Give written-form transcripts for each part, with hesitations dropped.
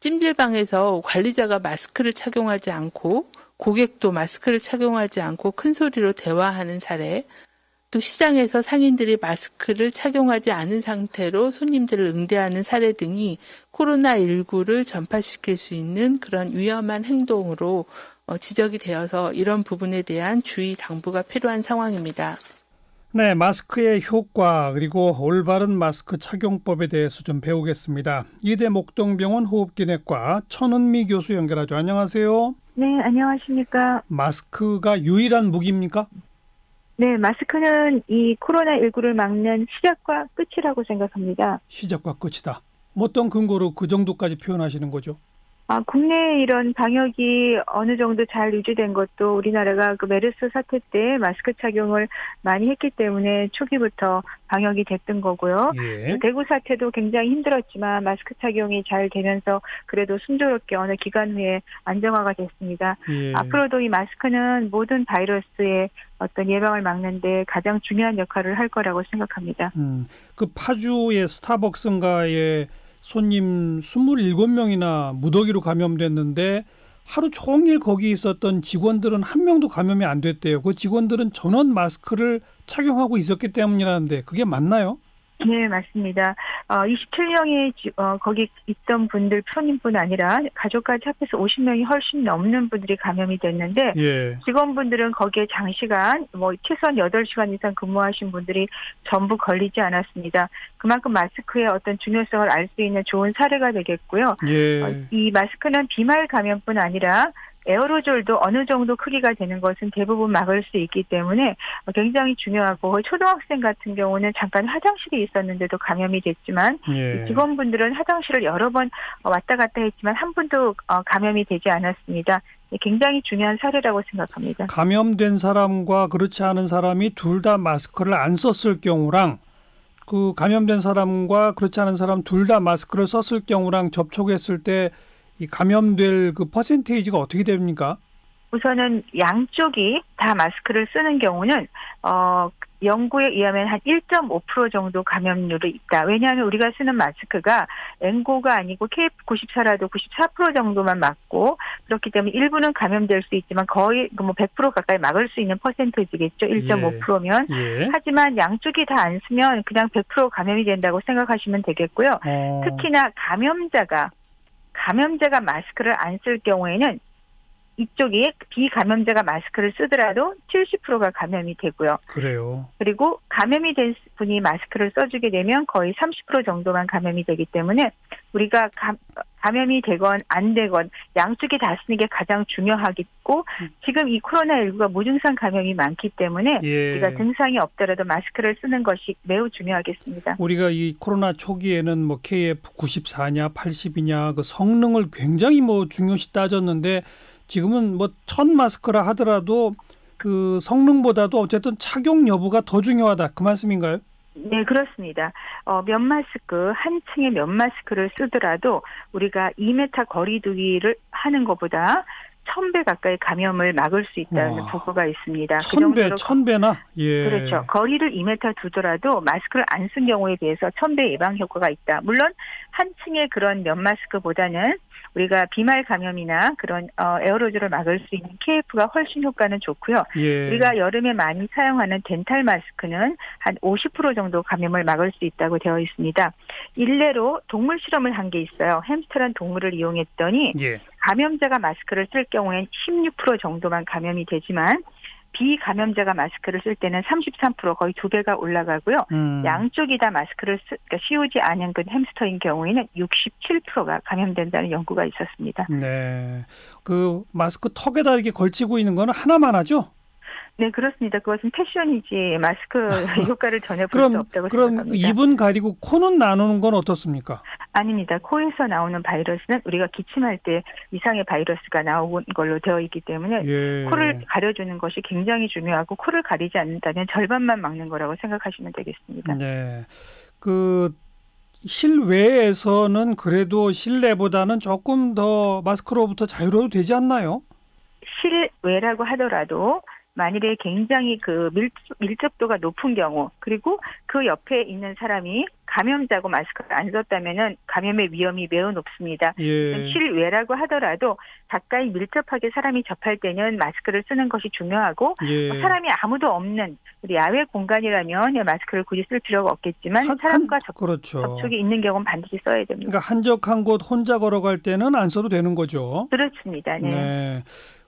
찜질방에서 관리자가 마스크를 착용하지 않고 고객도 마스크를 착용하지 않고 큰 소리로 대화하는 사례, 또 시장에서 상인들이 마스크를 착용하지 않은 상태로 손님들을 응대하는 사례 등이 코로나19를 전파시킬 수 있는 그런 위험한 행동으로 지적이 되어서 이런 부분에 대한 주의 당부가 필요한 상황입니다. 네, 마스크의 효과 그리고 올바른 마스크 착용법에 대해서 좀 배우겠습니다. 이대 목동병원 호흡기내과 천은미 교수 연결하죠. 안녕하세요. 네, 안녕하십니까. 마스크가 유일한 무기입니까? 네, 마스크는 이 코로나19를 막는 시작과 끝이라고 생각합니다. 시작과 끝이다. 어떤 근거로 그 정도까지 표현하시는 거죠? 국내에 이런 방역이 어느 정도 잘 유지된 것도 우리나라가 그 메르스 사태 때 마스크 착용을 많이 했기 때문에 초기부터 방역이 됐던 거고요. 예. 대구 사태도 굉장히 힘들었지만 마스크 착용이 잘 되면서 그래도 순조롭게 어느 기간 후에 안정화가 됐습니다. 예. 앞으로도 이 마스크는 모든 바이러스의 어떤 예방을 막는 데 가장 중요한 역할을 할 거라고 생각합니다. 그 파주의 스타벅스인가에 손님 27명이나 무더기로 감염됐는데 하루 종일 거기 있었던 직원들은 한 명도 감염이 안 됐대요. 그 직원들은 전원 마스크를 착용하고 있었기 때문이라는데 그게 맞나요? 네, 맞습니다. 27명이 거기 있던 분들 손님뿐 아니라 가족까지 합해서 50명이 훨씬 넘는 분들이 감염이 됐는데 예. 직원분들은 거기에 장시간 최소한 8시간 이상 근무하신 분들이 전부 걸리지 않았습니다. 그만큼 마스크의 어떤 중요성을 알 수 있는 좋은 사례가 되겠고요. 예. 이 마스크는 비말 감염뿐 아니라 에어로졸도 어느 정도 크기가 되는 것은 대부분 막을 수 있기 때문에 굉장히 중요하고 초등학생 같은 경우는 잠깐 화장실에 있었는데도 감염이 됐지만 예. 직원분들은 화장실을 여러 번 왔다 갔다 했지만 한 분도 감염이 되지 않았습니다. 굉장히 중요한 사례라고 생각합니다. 감염된 사람과 그렇지 않은 사람이 둘 다 마스크를 안 썼을 경우랑 그 감염된 사람과 그렇지 않은 사람 둘 다 마스크를 썼을 경우랑 접촉했을 때 이 감염될 그 퍼센테이지가 어떻게 됩니까? 우선은 양쪽이 다 마스크를 쓰는 경우는 연구에 의하면 한 1.5% 정도 감염률이 있다. 왜냐하면 우리가 쓰는 마스크가 N95가 아니고 KF94라도 94% 정도만 막고 그렇기 때문에 일부는 감염될 수 있지만 거의 100% 가까이 막을 수 있는 퍼센테이지겠죠. 1.5%면. 예. 하지만 양쪽이 다 안 쓰면 그냥 100% 감염이 된다고 생각하시면 되겠고요. 특히나 감염자가 마스크를 안 쓸 경우에는 이쪽이 비감염자가 마스크를 쓰더라도 70%가 감염이 되고요. 그래요. 그리고 감염이 된 분이 마스크를 써주게 되면 거의 30% 정도만 감염이 되기 때문에 우리가 감염이 되건 안 되건 양쪽이 다 쓰는 게 가장 중요하겠고 지금 이 코로나19가 무증상 감염이 많기 때문에 예. 우리가 증상이 없더라도 마스크를 쓰는 것이 매우 중요하겠습니다. 우리가 이 코로나 초기에는 KF94냐 80이냐 그 성능을 굉장히 중요시 따졌는데 지금은 첫 마스크라 하더라도 그 성능보다도 어쨌든 착용 여부가 더 중요하다. 그 말씀인가요? 네, 그렇습니다. 면 마스크, 한 층의 면 마스크를 쓰더라도 우리가 2m 거리 두기를 하는 것보다 1000배 가까이 감염을 막을 수 있다는 보고가 있습니다. 1000배나? 예. 그렇죠. 거리를 2m 두더라도 마스크를 안 쓴 경우에 비해서 1000배 예방 효과가 있다. 물론 한 층의 그런 면 마스크보다는 우리가 비말 감염이나 그런 에어로졸을 막을 수 있는 KF가 훨씬 효과는 좋고요. 예. 우리가 여름에 많이 사용하는 덴탈 마스크는 한 50% 정도 감염을 막을 수 있다고 되어 있습니다. 일례로 동물 실험을 한 게 있어요. 햄스터란 동물을 이용했더니 예. 감염자가 마스크를 쓸 경우엔 16% 정도만 감염이 되지만 비감염자가 마스크를 쓸 때는 33% 거의 2배가 올라가고요. 양쪽이 다 마스크를 씌우지 않은 그 햄스터인 경우에는 67%가 감염된다는 연구가 있었습니다. 네, 그 마스크 턱에다 이렇게 걸치고 있는 건 하나만 하죠? 네, 그렇습니다. 그것은 패션이지 마스크 효과를 전혀 볼 수 없다고 생각합니다. 그럼 입은 가리고 코는 나누는 건 어떻습니까? 아닙니다. 코에서 나오는 바이러스는 우리가 기침할 때 이상의 바이러스가 나오는 걸로 되어 있기 때문에 예. 코를 가려주는 것이 굉장히 중요하고 코를 가리지 않는다면 절반만 막는 거라고 생각하시면 되겠습니다. 네, 그 실외에서는 그래도 실내보다는 조금 더 마스크로부터 자유로워도 되지 않나요? 실외라고 하더라도 만일에 굉장히 그 밀접도가 높은 경우, 그리고 그 옆에 있는 사람이 감염자고 마스크를 안 썼다면은 감염의 위험이 매우 높습니다. 예. 실외라고 하더라도 가까이 밀접하게 사람이 접할 때는 마스크를 쓰는 것이 중요하고, 예. 사람이 아무도 없는 우리 야외 공간이라면 마스크를 굳이 쓸 필요가 없겠지만 사람과 그렇죠. 접촉이 있는 경우는 반드시 써야 됩니다. 그러니까 한적한 곳 혼자 걸어갈 때는 안 써도 되는 거죠. 그렇습니다. 네. 네.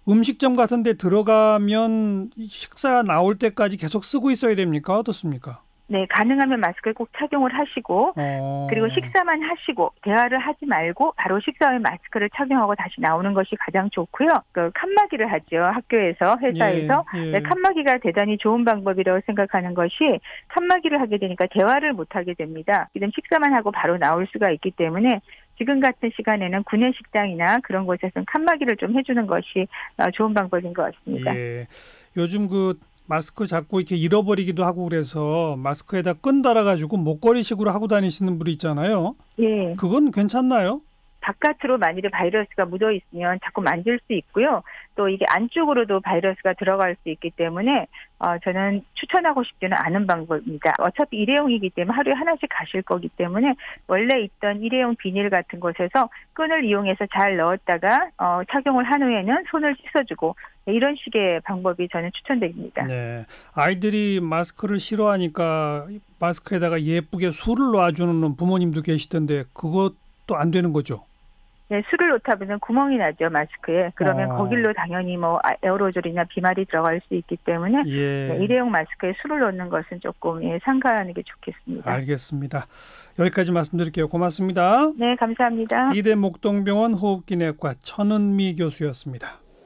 음식점 같은 데 들어가면 식사 나올 때까지 계속 쓰고 있어야 됩니까? 어떻습니까? 네, 가능하면 마스크를 꼭 착용을 하시고, 그리고 식사만 하시고 대화를 하지 말고 바로 식사 후에 마스크를 착용하고 다시 나오는 것이 가장 좋고요. 그 칸막이를 하죠. 학교에서, 회사에서. 예, 예. 네, 칸막이가 대단히 좋은 방법이라고 생각하는 것이, 칸막이를 하게 되니까 대화를 못 하게 됩니다. 이런 식사만 하고 바로 나올 수가 있기 때문에 지금 같은 시간에는 구내 식당이나 그런 곳에서는 칸막이를 좀 해주는 것이 좋은 방법인 것 같습니다. 예. 요즘 그 마스크 자꾸 이렇게 잃어버리기도 하고 그래서 마스크에다 끈 달아가지고 목걸이식으로 하고 다니시는 분이 있잖아요. 예. 그건 괜찮나요? 바깥으로 만일에 바이러스가 묻어 있으면 자꾸 만질 수 있고요. 또 이게 안쪽으로도 바이러스가 들어갈 수 있기 때문에 저는 추천하고 싶지는 않은 방법입니다. 어차피 일회용이기 때문에 하루에 하나씩 가실 거기 때문에 원래 있던 일회용 비닐 같은 곳에서 끈을 이용해서 잘 넣었다가 착용을 한 후에는 손을 씻어주고, 이런 식의 방법이 저는 추천드립니다. 네. 아이들이 마스크를 싫어하니까 마스크에다가 예쁘게 술을 놔주는 부모님도 계시던데 그것도 안 되는 거죠? 네, 술을 놓다 보면 구멍이 나죠, 마스크에. 그러면 거길로 당연히 에어로졸이나 비말이 들어갈 수 있기 때문에 예. 네, 일회용 마스크에 술을 넣는 것은 조금 삼가하는 게 좋겠습니다. 알겠습니다. 여기까지 말씀드릴게요. 고맙습니다. 네, 감사합니다. 이대 목동병원 호흡기내과 천은미 교수였습니다.